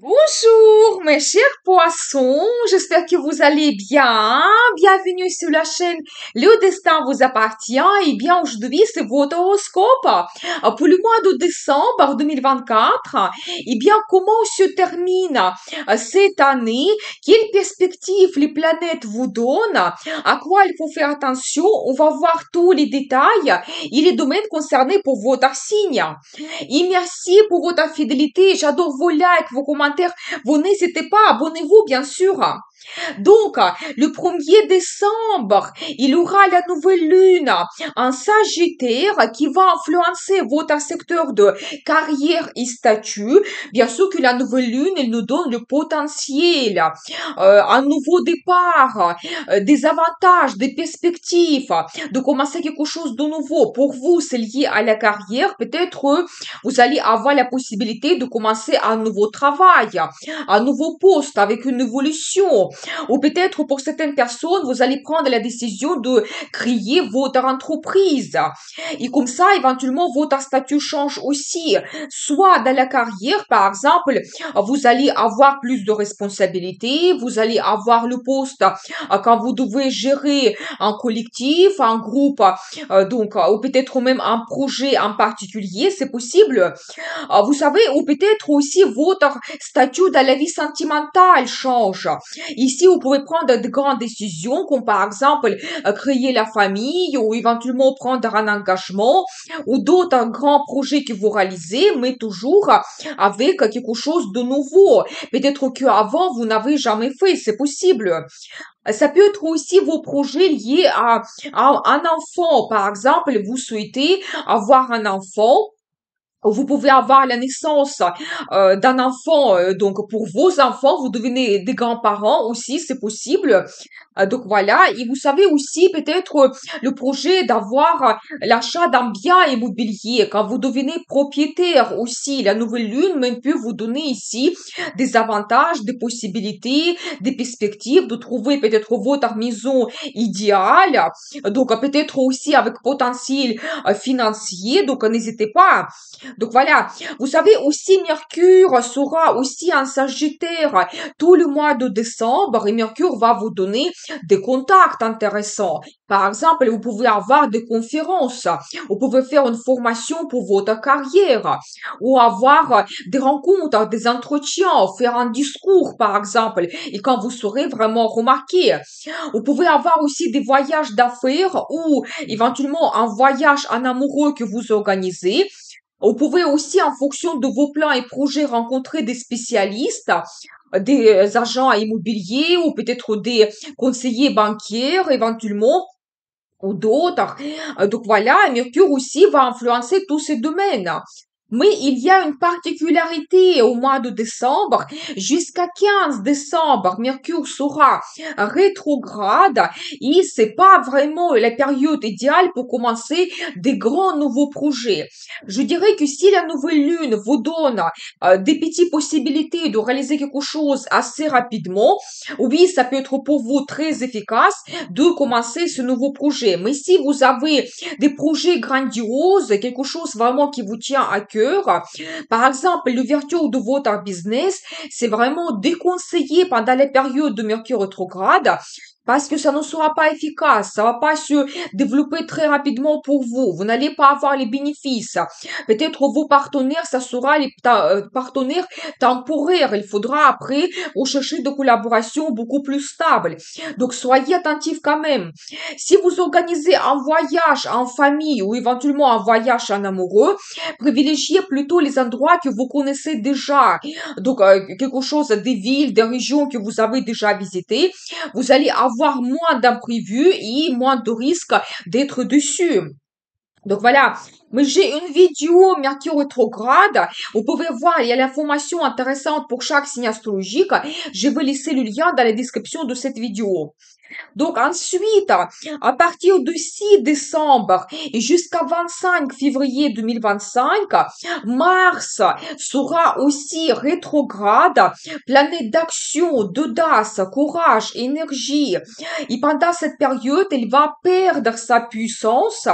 Bonjour mes chers poissons, j'espère que vous allez bien. Bienvenue sur la chaîne Le Destin vous appartient. Et bien aujourd'hui c'est votre horoscope pour le mois de décembre 2024. Et bien comment se termine cette année? Quelles perspectives les planètes vous donnent? À quoi il faut faire attention? On va voir tous les détails et les domaines concernés pour votre signe. Et merci pour votre fidélité. J'adore vos likes, vos commentaires. Vous n'hésitez pas, abonnez-vous, bien sûr. Donc, le 1er décembre, il y aura la nouvelle lune en Sagittaire qui va influencer votre secteur de carrière et statut. Bien sûr que la nouvelle lune, elle nous donne le potentiel, un nouveau départ, des avantages, des perspectives, de commencer quelque chose de nouveau. Pour vous, c'est lié à la carrière. Peut-être vous allez avoir la possibilité de commencer un nouveau travail, un nouveau poste avec une évolution. Ou peut-être pour certaines personnes, vous allez prendre la décision de créer votre entreprise. Et comme ça, éventuellement, votre statut change aussi. Soit dans la carrière, par exemple, vous allez avoir plus de responsabilités, vous allez avoir le poste quand vous devez gérer un collectif, un groupe, donc, ou peut-être même un projet en particulier, c'est possible. Vous savez, ou peut-être aussi votre statut dans la vie sentimentale change. Ici, vous pouvez prendre de grandes décisions, comme par exemple créer la famille ou éventuellement prendre un engagement ou d'autres grands projets que vous réalisez, mais toujours avec quelque chose de nouveau. Peut-être qu'avant, vous n'avez jamais fait, c'est possible. Ça peut être aussi vos projets liés à un enfant. Par exemple, vous souhaitez avoir un enfant. Vous pouvez avoir la naissance d'un enfant, donc pour vos enfants, vous devenez des grands-parents aussi, c'est possible. Donc voilà, et vous savez aussi peut-être le projet d'avoir l'achat d'un bien immobilier. Quand vous devenez propriétaire aussi, la nouvelle lune même peut vous donner ici des avantages, des possibilités, des perspectives de trouver peut-être votre maison idéale. Donc peut-être aussi avec potentiel financier. Donc n'hésitez pas. Donc voilà, vous savez aussi Mercure sera aussi en Sagittaire tout le mois de décembre et Mercure va vous donner des contacts intéressants. Par exemple, vous pouvez avoir des conférences, vous pouvez faire une formation pour votre carrière ou avoir des rencontres, des entretiens, faire un discours par exemple et quand vous serez vraiment remarqué. Vous pouvez avoir aussi des voyages d'affaires ou éventuellement un voyage en amoureux que vous organisez. Vous pouvez aussi, en fonction de vos plans et projets, rencontrer des spécialistes, des agents immobiliers ou peut-être des conseillers banquiers éventuellement ou d'autres. Donc voilà, Mercure aussi va influencer tous ces domaines. Mais il y a une particularité au mois de décembre. Jusqu'à 15 décembre, Mercure sera rétrograde et c'est pas vraiment la période idéale pour commencer des grands nouveaux projets. Je dirais que si la nouvelle lune vous donne des petites possibilités de réaliser quelque chose assez rapidement, oui, ça peut être pour vous très efficace de commencer ce nouveau projet. Mais si vous avez des projets grandioses, quelque chose vraiment qui vous tient à cœur, par exemple, l'ouverture de votre business, c'est vraiment déconseillé pendant la période de Mercure rétrograde parce que ça ne sera pas efficace, ça va pas se développer très rapidement pour vous, vous n'allez pas avoir les bénéfices. Peut-être vos partenaires, ça sera les partenaires temporaires, il faudra après rechercher des collaborations beaucoup plus stables. Donc soyez attentifs quand même. Si vous organisez un voyage en famille ou éventuellement un voyage en amoureux, privilégiez plutôt les endroits que vous connaissez déjà. Donc quelque chose des villes, des régions que vous avez déjà visitées, vous allez avoir moins d'imprévus et moins de risques d'être dessus. Donc voilà, mais j'ai une vidéo Mercure rétrograde. Vous pouvez voir, il y a l'information intéressante pour chaque signe astrologique. Je vais laisser le lien dans la description de cette vidéo. Donc ensuite, à partir du 6 décembre et jusqu'à 25 février 2025, Mars sera aussi rétrograde, planète d'action, d'audace, courage, énergie. Et pendant cette période, il va perdre sa puissance,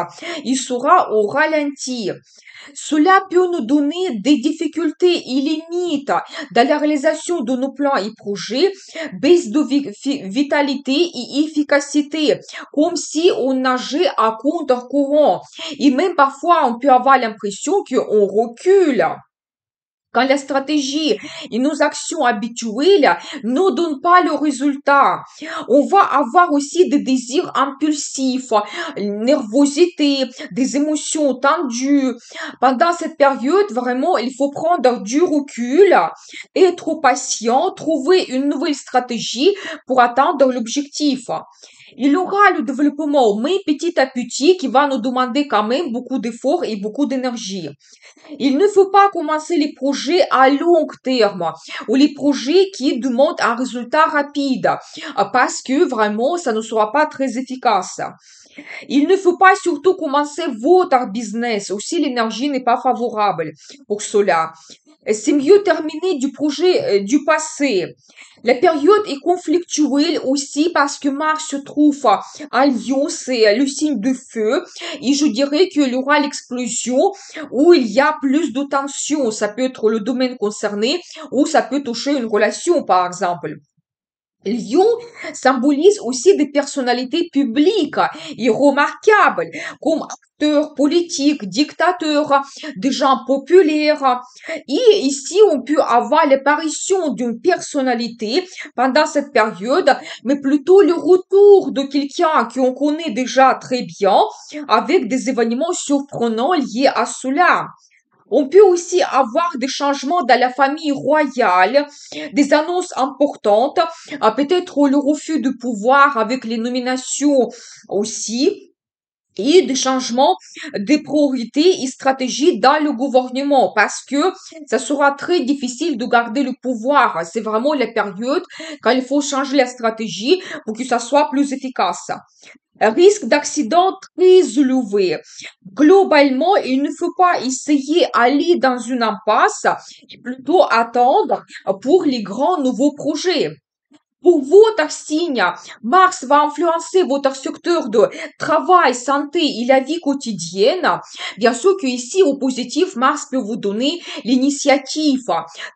il sera au ralenti. ralentit. Cela peut nous donner des difficultés illimites dans la réalisation de nos plans et projets, baisse de vitalité et efficacité, comme si on nageait à contre-courant. Et même parfois, on peut avoir l'impression qu'on recule. Quand la stratégie et nos actions habituelles ne donnent pas le résultat, on va avoir aussi des désirs impulsifs, nervosité, des émotions tendues. Pendant cette période, vraiment, il faut prendre du recul, être patient, trouver une nouvelle stratégie pour atteindre l'objectif. Il y aura le développement, mais petit à petit, qui va nous demander quand même beaucoup d'efforts et beaucoup d'énergie. Il ne faut pas commencer les projets à long terme ou les projets qui demandent un résultat rapide parce que vraiment, ça ne sera pas très efficace. Il ne faut pas surtout commencer votre business. Aussi, l'énergie n'est pas favorable pour cela. C'est mieux terminer du projet du passé. La période est conflictuelle aussi parce que Mars se trouve à Lion, c'est le signe de feu. Et je dirais qu'il y aura l'explosion où il y a plus de tension. Ça peut être le domaine concerné ou ça peut toucher une relation, par exemple. Lion symbolise aussi des personnalités publiques et remarquables, comme acteurs politiques, dictateurs, des gens populaires. Et ici, on peut avoir l'apparition d'une personnalité pendant cette période, mais plutôt le retour de quelqu'un qu'on connaît déjà très bien, avec des événements surprenants liés à cela. On peut aussi avoir des changements dans la famille royale, des annonces importantes, peut-être le refus de pouvoir avec les nominations aussi, et des changements des priorités et stratégies dans le gouvernement parce que ça sera très difficile de garder le pouvoir. C'est vraiment la période quand il faut changer la stratégie pour que ça soit plus efficace. Un risque d'accident très élevé. Globalement, il ne faut pas essayer d'aller dans une impasse, plutôt attendre pour les grands nouveaux projets. Pour votre signe, Mars va influencer votre secteur de travail, santé et la vie quotidienne. Bien sûr que ici, au positif, Mars peut vous donner l'initiative,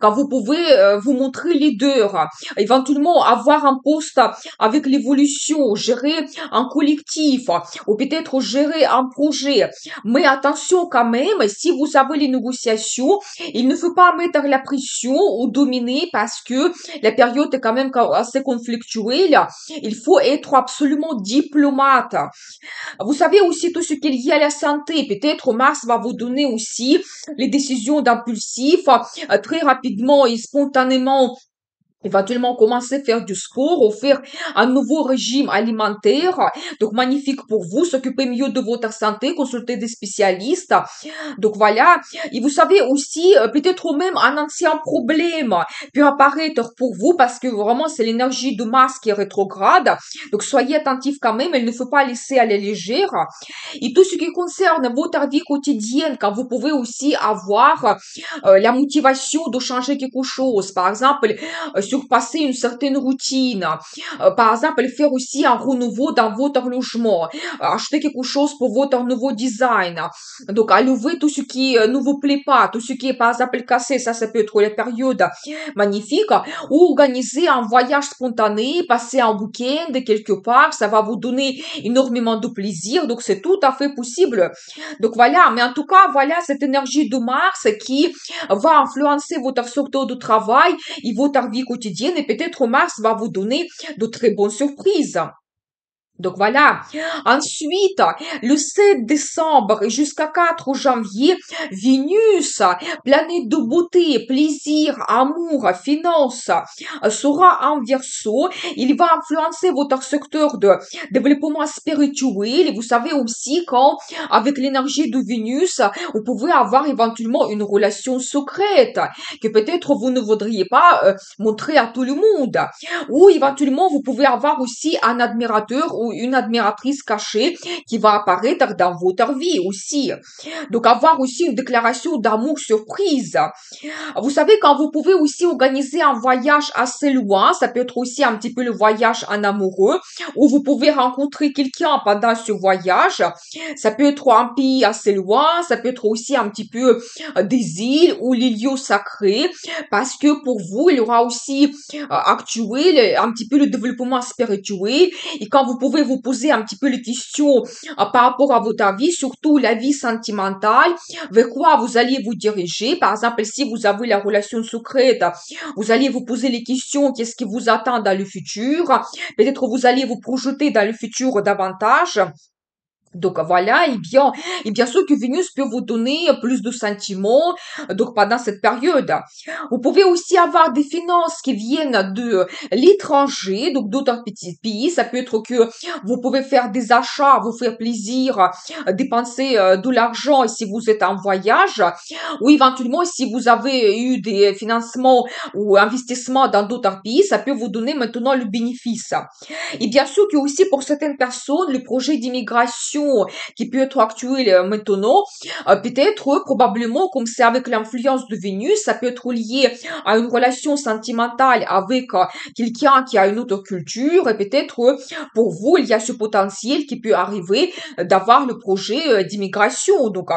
quand vous pouvez vous montrer leader, éventuellement avoir un poste avec l'évolution, gérer un collectif ou peut-être gérer un projet. Mais attention quand même, si vous avez les négociations, il ne faut pas mettre la pression ou dominer parce que la période est quand même assez conflictuelle. Il faut être absolument diplomate. Vous savez aussi tout ce qui est lié à la santé. Peut-être Mars va vous donner aussi les décisions d'impulsif très rapidement et spontanément. Éventuellement commencer à faire du sport ou faire un nouveau régime alimentaire. Donc, magnifique pour vous. S'occuper mieux de votre santé, consulter des spécialistes. Donc, voilà. Et vous savez aussi, peut-être même un ancien problème peut apparaître pour vous parce que vraiment, c'est l'énergie de Mars qui est rétrograde. Donc, soyez attentifs quand même. Il ne faut pas laisser à la légère. Et tout ce qui concerne votre vie quotidienne, quand vous pouvez aussi avoir la motivation de changer quelque chose. Par exemple, surpasser une certaine routine. Par exemple, faire aussi un renouveau dans votre logement. Acheter quelque chose pour votre nouveau design. Donc, enlever tout ce qui ne vous plaît pas, tout ce qui est par exemple cassé, ça peut être la période magnifique. Ou organiser un voyage spontané, passer un week-end quelque part, ça va vous donner énormément de plaisir. Donc, c'est tout à fait possible. Donc, voilà. Mais en tout cas, voilà cette énergie de Mars qui va influencer votre secteur de travail et votre vie quotidienne et peut-être Mars va vous donner de très bonnes surprises. Donc voilà. Ensuite, le 7 décembre jusqu'à 4 janvier, Vénus, planète de beauté, plaisir, amour, finance, sera en Verseau. Il va influencer votre secteur de développement spirituel. Et vous savez aussi quand, avec l'énergie de Vénus, vous pouvez avoir éventuellement une relation secrète que peut-être vous ne voudriez pas montrer à tout le monde. Ou éventuellement, vous pouvez avoir aussi un admirateur ou ou une admiratrice cachée qui va apparaître dans votre vie aussi. Donc, avoir aussi une déclaration d'amour surprise. Vous savez, quand vous pouvez aussi organiser un voyage assez loin, ça peut être aussi un petit peu le voyage en amoureux, où vous pouvez rencontrer quelqu'un pendant ce voyage. Ça peut être un pays assez loin, ça peut être aussi un petit peu des îles ou les lieux sacrés, parce que pour vous, il y aura aussi actuel, un petit peu le développement spirituel, et quand vous pouvez vous poser un petit peu les questions par rapport à votre vie, surtout la vie sentimentale, vers quoi vous allez vous diriger. Par exemple, si vous avez la relation secrète, vous allez vous poser les questions, qu'est-ce qui vous attend dans le futur? Peut-être vous allez vous projeter dans le futur davantage. Donc voilà, et bien sûr que Vénus peut vous donner plus de sentiments donc pendant cette période. Vous pouvez aussi avoir des finances qui viennent de l'étranger, donc d'autres petits pays. Ça peut être que vous pouvez faire des achats, vous faire plaisir, dépenser de l'argent si vous êtes en voyage, ou éventuellement si vous avez eu des financements ou investissements dans d'autres pays, ça peut vous donner maintenant le bénéfice. Et bien sûr que aussi pour certaines personnes, le projet d'immigration qui peut être actuel maintenant, peut-être probablement comme c'est avec l'influence de Vénus, ça peut être lié à une relation sentimentale avec quelqu'un qui a une autre culture et peut-être pour vous, il y a ce potentiel qui peut arriver d'avoir le projet d'immigration. Donc,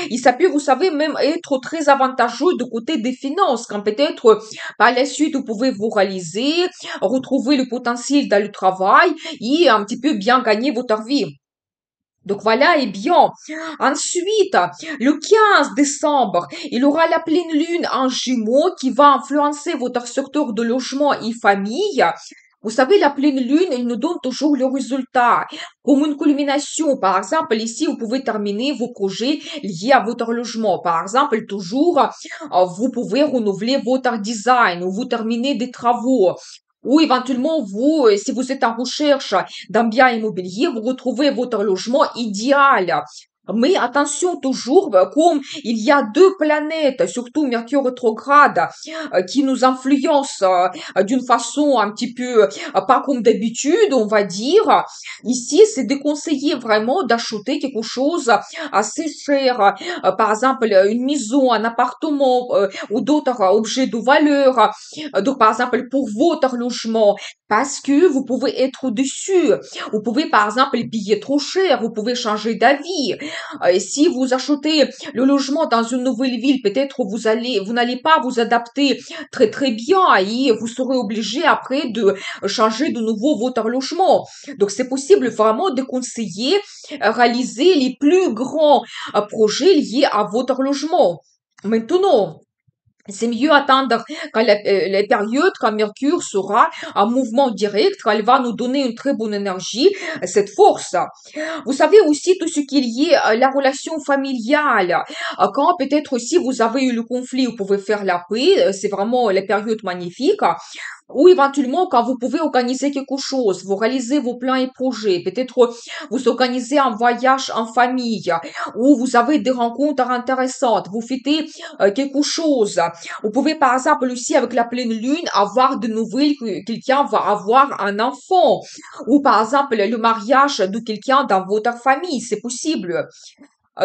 et ça peut, vous savez, même être très avantageux de côté des finances, quand peut-être par la suite, vous pouvez vous réaliser, retrouver le potentiel dans le travail et un petit peu bien gagner votre vie. Donc voilà, et bien, ensuite, le 15 décembre, il aura la pleine lune en Gémeaux qui va influencer votre secteur de logement et famille. Vous savez, la pleine lune, elle nous donne toujours le résultat, comme une culmination. Par exemple, ici, vous pouvez terminer vos projets liés à votre logement. Par exemple, toujours, vous pouvez renouveler votre design ou vous terminer des travaux. Ou éventuellement, vous, si vous êtes en recherche d'un bien immobilier, vous retrouvez votre logement idéal. Mais attention toujours, comme il y a deux planètes, surtout Mercure rétrograde, qui nous influencent d'une façon un petit peu pas comme d'habitude, on va dire. Ici, c'est déconseillé vraiment d'acheter quelque chose assez cher. Par exemple, une maison, un appartement ou d'autres objets de valeur. Donc, par exemple, pour votre logement, parce que vous pouvez être au-dessus. Vous pouvez, par exemple, payer trop cher. Vous pouvez changer d'avis. Et si vous achetez le logement dans une nouvelle ville, peut-être vous n'allez pas vous adapter très très bien et vous serez obligé après de changer de nouveau votre logement. Donc c'est possible vraiment de conseiller réaliser les plus grands projets liés à votre logement. Maintenant, c'est mieux attendre quand la période, quand Mercure sera en mouvement direct, quand elle va nous donner une très bonne énergie, cette force. Vous savez aussi tout ce qui est lié à la relation familiale. Quand peut-être aussi vous avez eu le conflit, vous pouvez faire la paix, c'est vraiment la période magnifique. Ou éventuellement, quand vous pouvez organiser quelque chose, vous réalisez vos plans et projets, peut-être vous organisez un voyage en famille, ou vous avez des rencontres intéressantes, vous fêtez quelque chose. Vous pouvez par exemple aussi avec la pleine lune avoir de nouvelles que quelqu'un va avoir un enfant, ou par exemple le mariage de quelqu'un dans votre famille, c'est possible.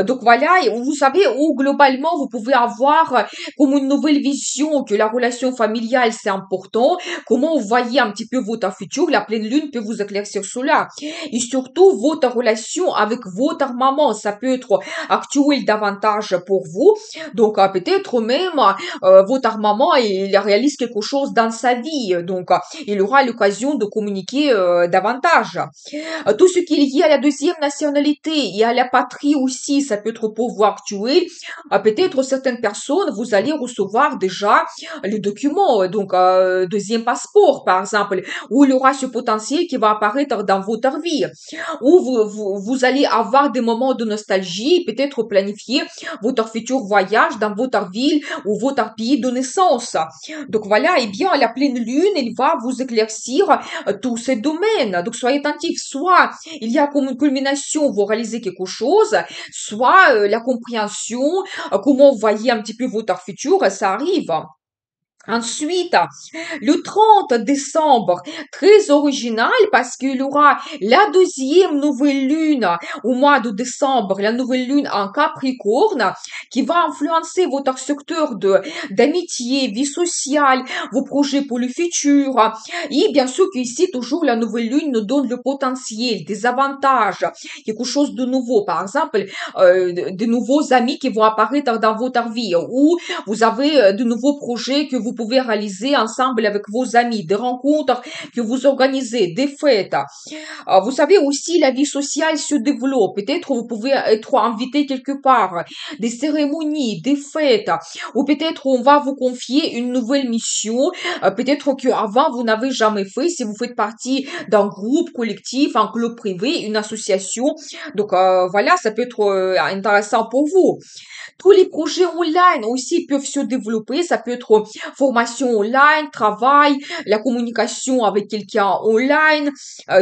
Donc voilà, et vous savez, où globalement, vous pouvez avoir comme une nouvelle vision que la relation familiale, c'est important. Comment vous voyez un petit peu votre futur, la pleine lune peut vous éclaircir cela. Et surtout, votre relation avec votre maman, ça peut être actuel davantage pour vous. Donc peut-être même votre maman, il réalise quelque chose dans sa vie. Donc il aura l'occasion de communiquer davantage. Tout ce qui est lié à la deuxième nationalité et à la patrie aussi, ça peut être pour vous actuel. Peut-être certaines personnes, vous allez recevoir déjà les documents, donc deuxième passeport par exemple, où il y aura ce potentiel qui va apparaître dans votre vie, où vous allez avoir des moments de nostalgie, peut-être planifier votre futur voyage dans votre ville ou votre pays de naissance. Donc voilà, et bien la pleine lune, elle va vous éclaircir tous ces domaines. Donc soyez attentifs, soit il y a comme une culmination, vous réalisez quelque chose, soit la compréhension, comment vous voyez un petit peu votre futur, ça arrive. Ensuite, le 30 décembre, très original parce qu'il y aura la deuxième nouvelle lune au mois de décembre, la nouvelle lune en Capricorne, qui va influencer votre secteur d'amitié, vie sociale, vos projets pour le futur. Et bien sûr qu'ici, toujours, la nouvelle lune nous donne le potentiel, des avantages, quelque chose de nouveau. Par exemple, de nouveaux amis qui vont apparaître dans votre vie ou vous avez de nouveaux projets que vous pouvez réaliser ensemble avec vos amis, des rencontres que vous organisez, des fêtes. Vous savez aussi, la vie sociale se développe. Peut-être vous pouvez être invité quelque part, des cérémonies, des fêtes, ou peut-être on va vous confier une nouvelle mission. Peut-être qu'avant vous n'avez jamais fait si vous faites partie d'un groupe collectif, un club privé, une association. Donc voilà, ça peut être intéressant pour vous. Tous les projets online aussi peuvent se développer. Ça peut être formation online, travail, la communication avec quelqu'un online.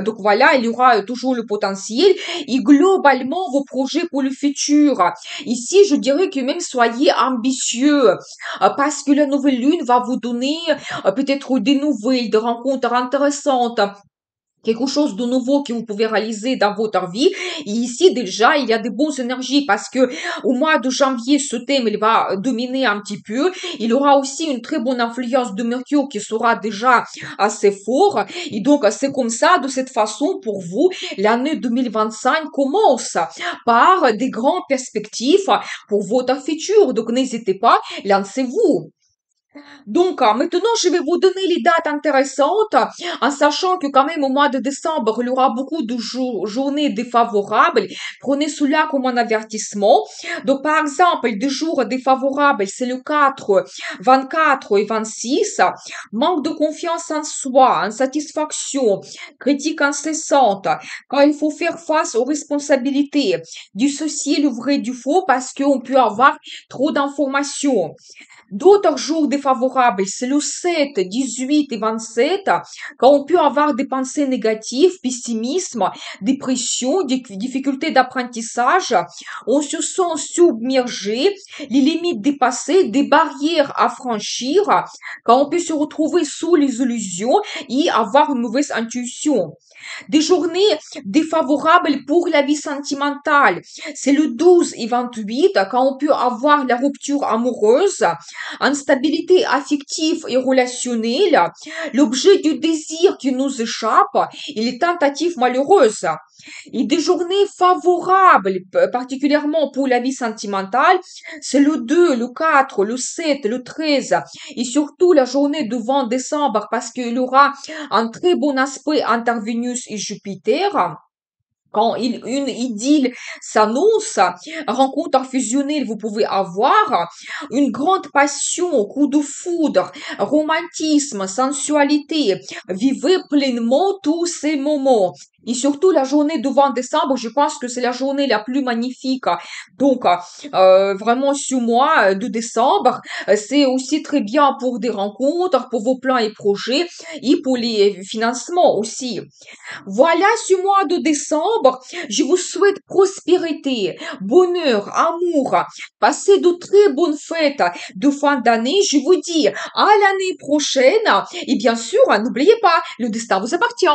Donc voilà, il y aura toujours le potentiel. Et globalement, vos projets pour le futur. Ici, je dirais que même soyez ambitieux parce que la nouvelle lune va vous donner peut-être des nouvelles, des rencontres intéressantes, quelque chose de nouveau que vous pouvez réaliser dans votre vie. Et ici, déjà, il y a des bonnes énergies parce que au mois de janvier, ce thème, il va dominer un petit peu. Il aura aussi une très bonne influence de Mercure qui sera déjà assez fort. Et donc, c'est comme ça, de cette façon, pour vous, l'année 2025 commence par des grandes perspectives pour votre futur. Donc, n'hésitez pas, lancez-vous. Donc, maintenant, je vais vous donner les dates intéressantes, en sachant que quand même au mois de décembre, il y aura beaucoup de journées défavorables. Prenez cela comme un avertissement. Donc, par exemple, des jours défavorables, c'est le 4, 24 et 26. Manque de confiance en soi, insatisfaction, critique incessante, quand il faut faire face aux responsabilités, dissocier le vrai du faux parce qu'on peut avoir trop d'informations. D'autres jours défavorables, c'est le 7, 18 et 27, quand on peut avoir des pensées négatives, pessimisme, dépression, difficultés d'apprentissage, on se sent submergé, les limites dépassées, des barrières à franchir, quand on peut se retrouver sous les illusions et avoir une mauvaise intuition. Des journées défavorables pour la vie sentimentale. C'est le 12 et 28 quand on peut avoir la rupture amoureuse, instabilité affective et relationnelle, l'objet du désir qui nous échappe et les tentatives malheureuses. Et des journées favorables, particulièrement pour la vie sentimentale, c'est le 2, le 4, le 7, le 13 et surtout la journée de 20 décembre parce qu'il y aura un très bon aspect entre Vénus et Jupiter. Quand une idylle s'annonce, rencontre fusionnelle, vous pouvez avoir une grande passion, coup de foudre, romantisme, sensualité. Vivez pleinement tous ces moments. Et surtout la journée de 20 décembre, je pense que c'est la journée la plus magnifique. Donc, vraiment ce mois de décembre, c'est aussi très bien pour des rencontres, pour vos plans et projets et pour les financements aussi. Voilà ce mois de décembre. Je vous souhaite prospérité, bonheur, amour. Passez de très bonnes fêtes de fin d'année. Je vous dis à l'année prochaine. Et bien sûr, n'oubliez pas, le destin vous appartient.